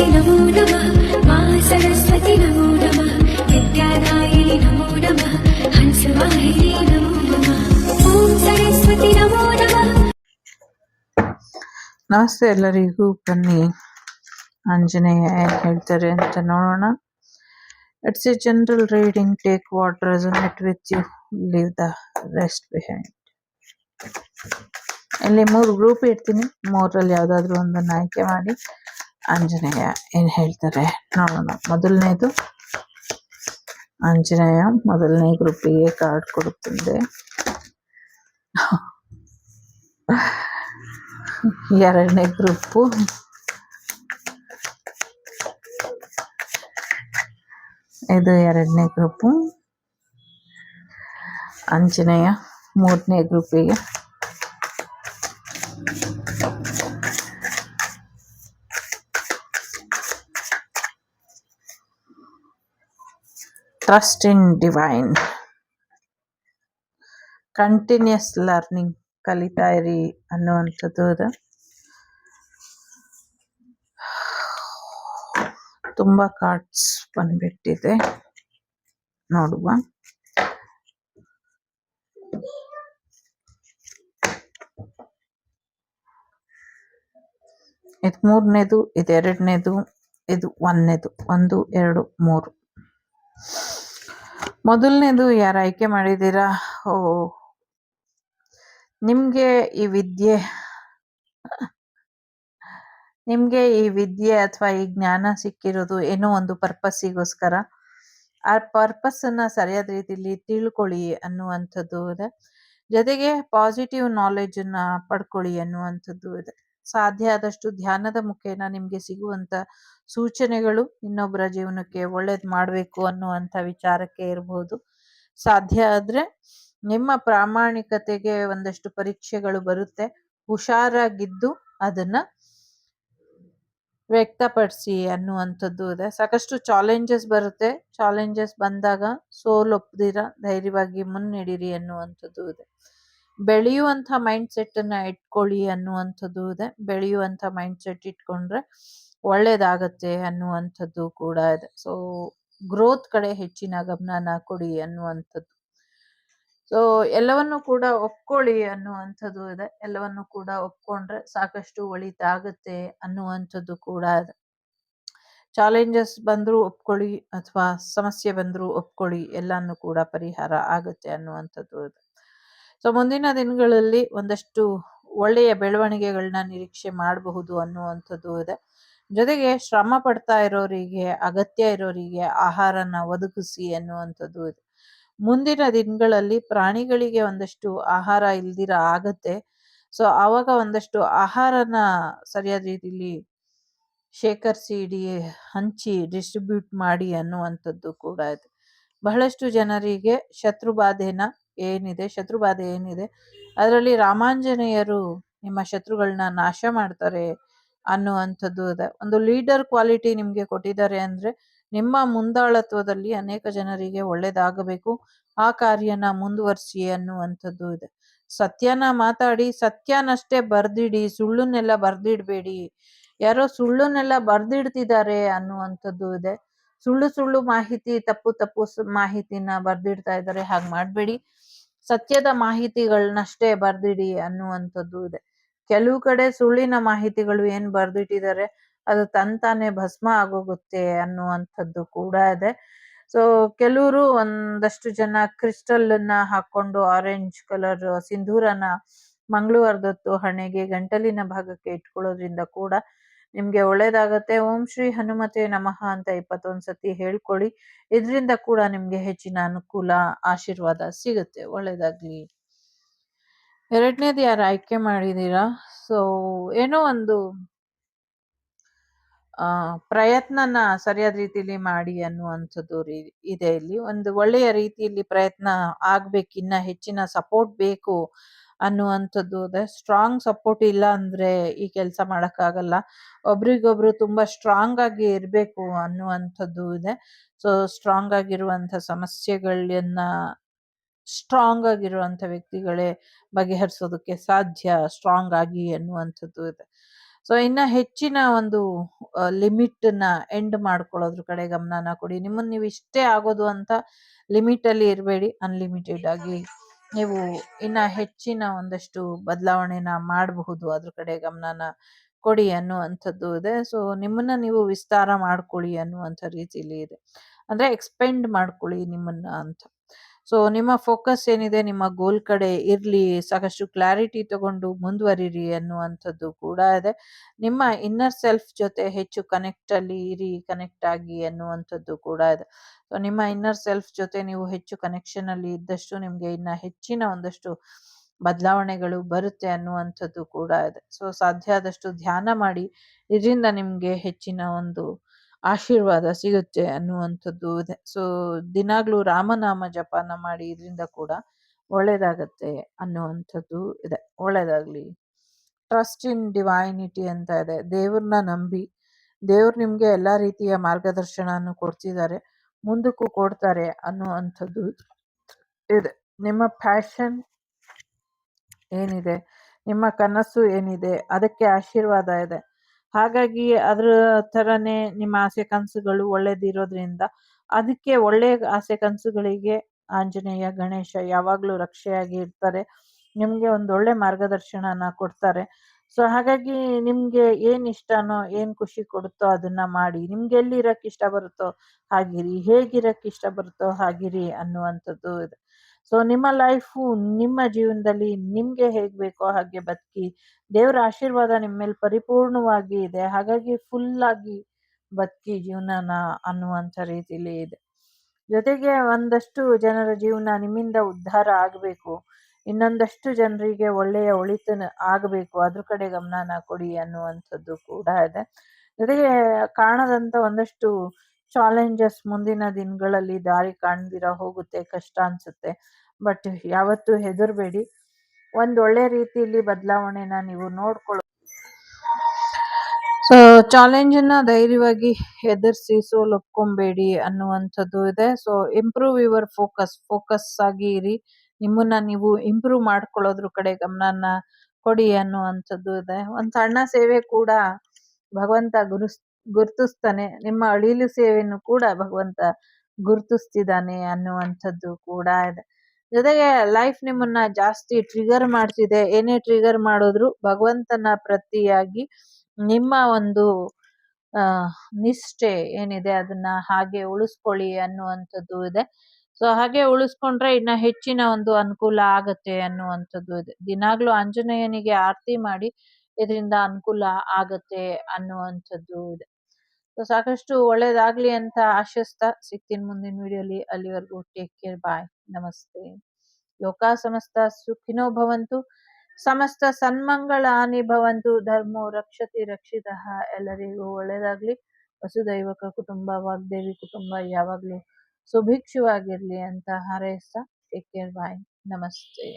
सरस्वती नमो नमः मा सरस्वती नमो नमः विद्यादायिनि नमो नमः हंसवाहिनी नमो नमः ॐ सरस्वती नमो नमः। ನಮಸ್ತೆ ಎಲ್ಲರಿಗೂ. ಬನ್ನಿ ಆಂಜನೇಯ ಏನ್ ಹೇಳ್ತಾರೆ ಅಂತ ನೋಡೋಣ. It's a general reading. Take what resonate with you, leave the rest behind. ಇಲ್ಲಿ 3 ಗ್ರೂಪ್ ಇಡ್ತೀನಿ, 3ರಲ್ಲಿ ಯಾವ್ದಾದ್ರು ಒಂದನ್ನು ಆಯ್ಕೆ ಮಾಡಿ ಆಂಜನೇಯ ಏನ್ ಹೇಳ್ತಾರೆ ನೋಡೋಣ. ಮೊದಲನೇದು ಆಂಜನೇಯ ಮೊದಲನೇ ಗ್ರೂಪಿಗೆ ಕಾರ್ಡ್ ಕೊಡುತ್ತದೆ. ಎರಡನೇ ಗ್ರೂಪು ಇದು ಎರಡನೇ ಗ್ರೂಪು ಆಂಜನೇಯ. ಮೂರನೇ ಗ್ರೂಪಿಗೆ trust in divine. Continuous learning, ಕಲಿತಾ ಇರಿ ಅನ್ನುವಂಥದ್ದು ಇದೆ. ತುಂಬಾ ಕಾರ್ಡ್ಸ್ ಬಂದ್ಬಿಟ್ಟಿದೆ, ನೋಡುವ. ಇದು ಮೂರನೇದು, ಇದು ಎರಡನೇದು, ಇದು ಒಂದನೇದು. 1 2 3. ಮೊದಲನೇದು ಯಾರು ಆಯ್ಕೆ ಮಾಡಿದ್ದೀರಾ? ನಿಮ್ಗೆ ಈ ವಿದ್ಯೆ ಅಥವಾ ಈ ಜ್ಞಾನ ಸಿಕ್ಕಿರೋದು ಏನೋ ಒಂದು ಪರ್ಪಸ್ಸಿಗೋಸ್ಕರ. ಆ ಪರ್ಪಸ್ ಅನ್ನ ಸರಿಯಾದ ರೀತಿಯಲ್ಲಿ ತಿಳ್ಕೊಳ್ಳಿ ಅನ್ನುವಂಥದ್ದು ಇದೆ. ಜೊತೆಗೆ ಪಾಸಿಟಿವ್ ನಾಲೆಜ್ ಅನ್ನ ಪಡ್ಕೊಳ್ಳಿ ಅನ್ನುವಂಥದ್ದು ಇದೆ. ಸಾಧ್ಯ ಆದಷ್ಟು ಧ್ಯಾನದ ಮುಖೇನ ನಿಮ್ಗೆ ಸಿಗುವಂತ ಸೂಚನೆಗಳು ಇನ್ನೊಬ್ಬರ ಜೀವನಕ್ಕೆ ಒಳ್ಳೇದ್ ಮಾಡ್ಬೇಕು ಅನ್ನುವಂಥ ವಿಚಾರಕ್ಕೆ ಇರಬಹುದು. ಸಾಧ್ಯ ಆದ್ರೆ ನಿಮ್ಮ ಪ್ರಾಮಾಣಿಕತೆಗೆ ಒಂದಷ್ಟು ಪರೀಕ್ಷೆಗಳು ಬರುತ್ತೆ, ಹುಷಾರಾಗಿದ್ದು ಅದನ್ನ ವ್ಯಕ್ತಪಡಿಸಿ ಅನ್ನುವಂಥದ್ದು ಇದೆ. ಸಾಕಷ್ಟು ಚಾಲೆಂಜಸ್ ಬರುತ್ತೆ. ಚಾಲೆಂಜಸ್ ಬಂದಾಗ ಸೋಲೊಪ್ಪದಿರ ಧೈರ್ಯವಾಗಿ ಮುನ್ನಡೀರಿ ಅನ್ನುವಂಥದ್ದು ಇದೆ. ಬೆಳೆಯುವಂಥ ಮೈಂಡ್ ಸೆಟ್ ಅನ್ನ ಇಟ್ಕೊಳ್ಳಿ ಅನ್ನುವಂಥದ್ದು ಇದೆ. ಬೆಳೆಯುವಂಥ ಮೈಂಡ್ ಸೆಟ್ ಇಟ್ಕೊಂಡ್ರೆ ಒಳ್ಳೇದಾಗತ್ತೆ ಅನ್ನುವಂಥದ್ದು ಕೂಡ ಇದೆ. ಸೊ ಗ್ರೋತ್ ಕಡೆ ಹೆಚ್ಚಿನ ಗಮನನ ಕೊಡಿ ಅನ್ನುವಂಥದ್ದು. ಸೊ ಎಲ್ಲವನ್ನು ಕೂಡ ಒಪ್ಕೊಳ್ಳಿ ಅನ್ನುವಂಥದ್ದು ಇದೆ. ಎಲ್ಲವನ್ನು ಕೂಡ ಒಪ್ಕೊಂಡ್ರೆ ಸಾಕಷ್ಟು ಒಳಿತಾಗತ್ತೆ ಅನ್ನುವಂಥದ್ದು ಕೂಡ ಇದೆ. ಚಾಲೆಂಜಸ್ ಬಂದ್ರು ಒಪ್ಕೊಳ್ಳಿ ಅಥವಾ ಸಮಸ್ಯೆ ಬಂದ್ರು ಒಪ್ಕೊಳ್ಳಿ, ಎಲ್ಲಾನು ಕೂಡ ಪರಿಹಾರ ಆಗತ್ತೆ ಅನ್ನುವಂಥದ್ದು ಇದೆ. ಸೊ ಮುಂದಿನ ದಿನಗಳಲ್ಲಿ ಒಂದಷ್ಟು ಒಳ್ಳೆಯ ಬೆಳವಣಿಗೆಗಳನ್ನ ನಿರೀಕ್ಷೆ ಮಾಡಬಹುದು ಅನ್ನುವಂಥದ್ದು ಇದೆ. ಜೊತೆಗೆ ಶ್ರಮ ಪಡ್ತಾ ಇರೋರಿಗೆ, ಅಗತ್ಯ ಇರೋರಿಗೆ ಆಹಾರನ ಒದಗಿಸಿ ಅನ್ನುವಂಥದ್ದು ಇದೆ. ಮುಂದಿನ ದಿನಗಳಲ್ಲಿ ಪ್ರಾಣಿಗಳಿಗೆ ಒಂದಷ್ಟು ಆಹಾರ ಇಲ್ದಿರ ಆಗತ್ತೆ. ಸೊ ಆವಾಗ ಒಂದಷ್ಟು ಆಹಾರನ ಸರಿಯಾದ ರೀತಿಯಲ್ಲಿ ಶೇಖರಿಸಿ ಹಂಚಿ ಡಿಸ್ಟ್ರಿಬ್ಯೂಟ್ ಮಾಡಿ ಅನ್ನುವಂಥದ್ದು ಕೂಡ ಇದೆ. ಬಹಳಷ್ಟು ಜನರಿಗೆ ಶತ್ರುಬಾಧೆ ಏನಿದೆ ಅದರಲ್ಲಿ ರಾಮಾಂಜನೇಯರು ನಿಮ್ಮ ಶತ್ರುಗಳನ್ನ ನಾಶ ಮಾಡ್ತಾರೆ ಅನ್ನುವಂಥದ್ದು ಇದೆ. ಒಂದು ಲೀಡರ್ ಕ್ವಾಲಿಟಿ ನಿಮ್ಗೆ ಕೊಟ್ಟಿದ್ದಾರೆ ಅಂದ್ರೆ ನಿಮ್ಮ ಮುಂದಾಳತ್ವದಲ್ಲಿ ಅನೇಕ ಜನರಿಗೆ ಒಳ್ಳೇದಾಗಬೇಕು, ಆ ಕಾರ್ಯನ ಮುಂದುವರಿಸಿ ಅನ್ನುವಂಥದ್ದು ಇದೆ. ಸತ್ಯನ ಮಾತಾಡಿ, ಸತ್ಯನಷ್ಟೇ ಬರ್ದಿಡಿ, ಸುಳ್ಳುನ್ನೆಲ್ಲ ಬರ್ದಿಡ್ಬೇಡಿ. ಯಾರೋ ಸುಳ್ಳುನ್ನೆಲ್ಲ ಬರ್ದಿಡ್ತಿದ್ದಾರೆ ಅನ್ನುವಂಥದ್ದು ಇದೆ. ಸುಳ್ಳು ಮಾಹಿತಿ, ತಪ್ಪು ಮಾಹಿತಿನ ಬರ್ದಿಡ್ತಾ ಇದ್ದಾರೆ, ಹಾಗೆ ಮಾಡ್ಬೇಡಿ. ಸತ್ಯದ ಮಾಹಿತಿಗಳನ್ನಷ್ಟೇ ಬರ್ದಿಡಿ ಅನ್ನುವಂಥದ್ದು ಇದೆ. ಕೆಲವು ಕಡೆ ಸುಳ್ಳಿನ ಮಾಹಿತಿಗಳು ಏನ್ ಬರ್ದಿಟ್ಟಿದ್ದಾರೆ ಅದು ತಂತಾನೆ ಭಸ್ಮ ಆಗೋಗುತ್ತೆ ಅನ್ನುವಂಥದ್ದು ಕೂಡ ಇದೆ. ಸೊ ಕೆಲವರು ಒಂದಷ್ಟು ಜನ ಕ್ರಿಸ್ಟಲ್ ಅನ್ನ ಹಾಕೊಂಡು ಆರೆಂಜ್ ಕಲರ್ ಸಿಂಧೂರನ ಮಂಗಳವಾರದೊತ್ತು ಹಣೆಗೆ ಗಂಟಲಿನ ಭಾಗಕ್ಕೆ ಇಟ್ಕೊಳ್ಳೋದ್ರಿಂದ ಕೂಡ ನಿಮ್ಗೆ ಒಳ್ಳೇದಾಗತ್ತೆ. ಓಂ ಶ್ರೀ ಹನುಮತೆ ನಮಃ ಅಂತ 21 ಸತಿ ಹೇಳ್ಕೊಳ್ಳಿ. ಇದರಿಂದ ಕೂಡ ನಿಮ್ಗೆ ಹೆಚ್ಚಿನ ಅನುಕೂಲ, ಆಶೀರ್ವಾದ ಸಿಗುತ್ತೆ. ಒಳ್ಳೇದಾಗ್ಲಿ. ಎರಡನೇದು ಯಾರು ಆಯ್ಕೆ ಮಾಡಿದೀರಾ? ಸೊ ಏನೋ ಒಂದು ಪ್ರಯತ್ನನ ಸರಿಯಾದ ರೀತಿಯಲ್ಲಿ ಮಾಡಿ ಅನ್ನುವಂಥದ್ದು ಇದೆ. ಇಲ್ಲಿ ಒಂದು ಒಳ್ಳೆಯ ರೀತಿಯಲ್ಲಿ ಪ್ರಯತ್ನ ಆಗ್ಬೇಕು, ಇನ್ನ ಹೆಚ್ಚಿನ ಸಪೋರ್ಟ್ ಬೇಕು ಅನ್ನುವಂಥದ್ದು ಇದೆ. ಸ್ಟ್ರಾಂಗ್ ಸಪೋರ್ಟ್ ಇಲ್ಲ ಅಂದ್ರೆ ಈ ಕೆಲಸ ಮಾಡಕ್ಕಾಗಲ್ಲ. ಒಬ್ರಿಗೊಬ್ರು ತುಂಬಾ ಸ್ಟ್ರಾಂಗ್ ಆಗಿ ಇರ್ಬೇಕು ಅನ್ನುವಂಥದ್ದು ಇದೆ. ಸೊ ಸ್ಟ್ರಾಂಗ್ ಆಗಿರುವಂಥ ಸಮಸ್ಯೆಗಳನ್ನ ಸ್ಟ್ರಾಂಗ್ ಆಗಿರುವಂಥ ವ್ಯಕ್ತಿಗಳೇ ಬಗೆಹರಿಸೋದಕ್ಕೆ ಸಾಧ್ಯ, ಸ್ಟ್ರಾಂಗ್ ಆಗಿ ಅನ್ನುವಂಥದ್ದು ಇದೆ. ಸೊ ಇನ್ನ ಹೆಚ್ಚಿನ ಒಂದು ಲಿಮಿಟ್ನ ಎಂಡ್ ಮಾಡ್ಕೊಳ್ಳೋದ್ರ ಕಡೆ ಗಮನನ ಕೊಡಿ. ನಿಮ್ಮನ್ನು ನೀವು ಇಷ್ಟೇ ಆಗೋದು ಅಂತ ಲಿಮಿಟಲ್ಲಿ ಇರಬೇಡಿ. ಅನ್ಲಿಮಿಟೆಡ್ ಆಗಿ ನೀವು ಇನ್ನ ಹೆಚ್ಚಿನ ಒಂದಷ್ಟು ಬದಲಾವಣೆನ ಮಾಡಬಹುದು, ಅದ್ರ ಕಡೆ ಗಮನನ ಕೊಡಿ ಅನ್ನುವಂಥದ್ದು ಇದೆ. ಸೊ ನಿಮ್ಮನ್ನ ನೀವು ವಿಸ್ತಾರ ಮಾಡ್ಕೊಳ್ಳಿ ಅನ್ನುವಂಥ ರೀತಿಲಿ ಇದೆ, ಅಂದ್ರೆ ಎಕ್ಸ್ಪೆಂಡ್ ಮಾಡ್ಕೊಳ್ಳಿ ನಿಮ್ಮನ್ನ ಅಂತ. ಸೊ ನಿಮ್ಮ ಫೋಕಸ್ ಏನಿದೆ ನಿಮ್ಮ ಗೋಲ್ ಕಡೆ ಇರ್ಲಿ, ಸಾಕಷ್ಟು ಕ್ಲಾರಿಟಿ ತಗೊಂಡು ಮುಂದುವರಿರಿ ಅನ್ನುವಂಥದ್ದು ಕೂಡ ಇದೆ. ನಿಮ್ಮ ಇನ್ನರ್ ಸೆಲ್ಫ್ ಜೊತೆ ಹೆಚ್ಚು ಕನೆಕ್ಟ್ ಅಲ್ಲಿ ಇರಿ, ಕನೆಕ್ಟ್ ಆಗಿ ಅನ್ನುವಂಥದ್ದು ಕೂಡ ಇದೆ. ಸೊ ನಿಮ್ಮ ಇನ್ನರ್ ಸೆಲ್ಫ್ ಜೊತೆ ನೀವು ಹೆಚ್ಚು ಕನೆಕ್ಷನ್ ಅಲ್ಲಿ ಇದ್ದಷ್ಟು ನಿಮ್ಗೆ ಇನ್ನ ಹೆಚ್ಚಿನ ಒಂದಷ್ಟು ಬದಲಾವಣೆಗಳು ಬರುತ್ತೆ ಅನ್ನುವಂಥದ್ದು ಕೂಡ ಇದೆ. ಸೊ ಸಾಧ್ಯ ಆದಷ್ಟು ಧ್ಯಾನ ಮಾಡಿ, ಇದರಿಂದ ನಿಮ್ಗೆ ಹೆಚ್ಚಿನ ಒಂದು ಆಶೀರ್ವಾದ ಸಿಗುತ್ತೆ ಅನ್ನುವಂಥದ್ದು ಇದೆ. ಸೊ ದಿನಾಗ್ಲೂ ರಾಮನಾಮ ಜಪನ ಮಾಡಿ, ಇದರಿಂದ ಕೂಡ ಒಳ್ಳೇದಾಗತ್ತೆ ಅನ್ನುವಂಥದ್ದು ಇದೆ. ಒಳ್ಳೇದಾಗ್ಲಿ. ಟ್ರಸ್ಟ್ ಇನ್ ಡಿವೈನಿಟಿ ಅಂತ ಇದೆ. ದೇವ್ರನ್ನ ನಂಬಿ, ದೇವ್ರು ನಿಮ್ಗೆ ಎಲ್ಲಾ ರೀತಿಯ ಮಾರ್ಗದರ್ಶನವನ್ನು ಕೊಡ್ತಿದ್ದಾರೆ, ಮುಂದಕ್ಕೂ ಕೊಡ್ತಾರೆ ಅನ್ನುವಂಥದ್ದು ಇದೆ. ನಿಮ್ಮ ಪ್ಯಾಷನ್ ಏನಿದೆ, ನಿಮ್ಮ ಕನಸು ಏನಿದೆ, ಅದಕ್ಕೆ ಆಶೀರ್ವಾದ ಇದೆ. ಹಾಗಾಗಿ ಅದ್ರ ತರನೇ ನಿಮ್ಮ ಆಸೆ ಕನಸುಗಳು ಒಳ್ಳೇದಿರೋದ್ರಿಂದ ಅದಕ್ಕೆ ಒಳ್ಳೆ ಆಸೆ ಕನಸುಗಳಿಗೆ ಆಂಜನೇಯ ಗಣೇಶ ಯಾವಾಗ್ಲೂ ರಕ್ಷೆಯಾಗಿ ಇರ್ತಾರೆ, ನಿಮ್ಗೆ ಒಂದೊಳ್ಳೆ ಮಾರ್ಗದರ್ಶನನ ಕೊಡ್ತಾರೆ. ಸೊ ಹಾಗಾಗಿ ನಿಮ್ಗೆ ಏನ್ ಇಷ್ಟನೋ, ಏನ್ ಖುಷಿ ಕೊಡುತ್ತೋ ಅದನ್ನ ಮಾಡಿ. ನಿಮ್ಗೆ ಎಲ್ಲಿರಕ್ ಇಷ್ಟ ಬರುತ್ತೋ ಹಾಗಿರಿ, ಹೇಗಿರಕ್ ಇಷ್ಟ ಬರುತ್ತೋ ಹಾಗಿರಿ ಅನ್ನುವಂಥದ್ದು ಇದೆ. ಸೊ ನಿಮ್ಮ ಲೈಫು, ನಿಮ್ಮ ಜೀವನದಲ್ಲಿ ನಿಮ್ಗೆ ಹೇಗ್ ಬೇಕೋ ಹಾಗೆ ಬದುಕಿ. ದೇವರ ಆಶೀರ್ವಾದ ನಿಮ್ಮ ಮೇಲೆ ಪರಿಪೂರ್ಣವಾಗಿ ಇದೆ, ಹಾಗಾಗಿ ಫುಲ್ ಆಗಿ ಬದುಕಿ ಜೀವನನ ಅನ್ನುವಂಥ ರೀತಿಲಿ ಇದೆ. ಜೊತೆಗೆ ಒಂದಷ್ಟು ಜನರ ಜೀವನ ನಿಮ್ಮಿಂದ ಉದ್ಧಾರ ಆಗಬೇಕು, ಇನ್ನೊಂದಷ್ಟು ಜನರಿಗೆ ಒಳ್ಳೆಯ ಒಳಿತನ ಆಗಬೇಕು, ಅದ್ರ ಕಡೆ ಗಮನನ ಕೊಡಿ ಅನ್ನುವಂಥದ್ದು ಕೂಡ ಇದೆ. ಜೊತೆಗೆ ಕಾಣದಂತ ಒಂದಷ್ಟು ಚಾಲೆಂಜಸ್ ಮುಂದಿನ ದಿನಗಳಲ್ಲಿ ದಾರಿ ಕಾಣ್ದಿರ ಹೋಗುತ್ತೆ, ಕಷ್ಟ ಅನ್ಸುತ್ತೆ. ಬಟ್ ಯಾವತ್ತೂ ಹೆದರ್ಬೇಡಿ, ಒಂದೊಳ್ಳೆ ರೀತಿಯಲ್ಲಿ ಬದಲಾವಣೆನ ನೀವು ನೋಡ್ಕೊಳ್ಳೋ. ಸೊ ಚಾಲೆಂಜನ್ನ ಧೈರ್ಯವಾಗಿ ಎದುರಿಸಿ ಸೋಲೊಪ್ಕೊಂಬೇಡಿ ಅನ್ನುವಂಥದ್ದು ಇದೆ. ಸೊ ಇಂಪ್ರೂವ್ ಯುವರ್ ಫೋಕಸ್ ಆಗಿ ಇರಿ, ನಿಮ್ಮನ್ನ ನೀವು ಇಂಪ್ರೂವ್ ಮಾಡ್ಕೊಳ್ಳೋದ್ರ ಕಡೆ ಗಮನನ ಕೊಡಿ ಅನ್ನುವಂಥದ್ದು ಇದೆ. ಒಂದು ಸಣ್ಣ ಸೇವೆ ಕೂಡ ಭಗವಂತ ಗುರುತಿಸ್ತಾನೆ, ನಿಮ್ಮ ಅಳಿಲು ಸೇವೆಯನ್ನು ಕೂಡ ಭಗವಂತ ಗುರುತಿಸ್ತಿದ್ದಾನೆ ಅನ್ನುವಂಥದ್ದು ಕೂಡ ಇದೆ. ಜೊತೆಗೆ ಲೈಫ್ ನಿಮ್ಮನ್ನ ಜಾಸ್ತಿ ಟ್ರಿಗರ್ ಮಾಡ್ತಿದೆ, ಏನೇ ಟ್ರಿಗರ್ ಮಾಡಿದ್ರು ಭಗವಂತನ ಪ್ರತಿಯಾಗಿ ನಿಮ್ಮ ಒಂದು ನಿಷ್ಠೆ ಏನಿದೆ ಅದನ್ನ ಹಾಗೆ ಉಳಿಸ್ಕೊಳ್ಳಿ ಅನ್ನುವಂಥದ್ದು ಇದೆ. ಸೊ ಹಾಗೆ ಉಳಿಸ್ಕೊಂಡ್ರೆ ಇನ್ನ ಹೆಚ್ಚಿನ ಒಂದು ಅನುಕೂಲ ಆಗತ್ತೆ ಅನ್ನುವಂಥದ್ದು ಇದೆ. ದಿನಾಗ್ಲೂ ಆಂಜನೇಯನಿಗೆ ಆರತಿ ಮಾಡಿ, ಇದರಿಂದ ಅನುಕೂಲ ಆಗತ್ತೆ ಅನ್ನುವಂಥದ್ದು ಇದೆ. ಸೊ ಸಾಕಷ್ಟು ಒಳ್ಳೇದಾಗ್ಲಿ ಅಂತ ಆಶಿಸ್ತಾ ಸಿಗ್ತೀನಿ ಮುಂದಿನ ವಿಡಿಯೋಲಿ. ಅಲ್ಲಿವರೆಗೂ ಟೇಕ್ ಕೇರ್, ಬಾಯ್, ನಮಸ್ತೆ. ಲೋಕ ಸಮಸ್ತ ಸುಖಿನೋ ಭವಂತು, ಸಮಸ್ತ ಸನ್ಮಂಗಳಾನಿ ಭವಂತು, ಧರ್ಮೋ ರಕ್ಷತಿ ರಕ್ಷಿತಃ. ಎಲ್ಲರಿಗೂ ಒಳ್ಳೇದಾಗ್ಲಿ. ವಸುದೈವಕ ಕುಟುಂಬ, ವಾಗ್ದೇವಿ ಕುಟುಂಬ ಯಾವಾಗ್ಲೂ ಸುಭಿಕ್ಷವಾಗಿರ್ಲಿ ಅಂತ ಹಾರೈಸ್ತಾ ಟೇಕ್ ಕೇರ್, ಬಾಯ್, ನಮಸ್ತೆ.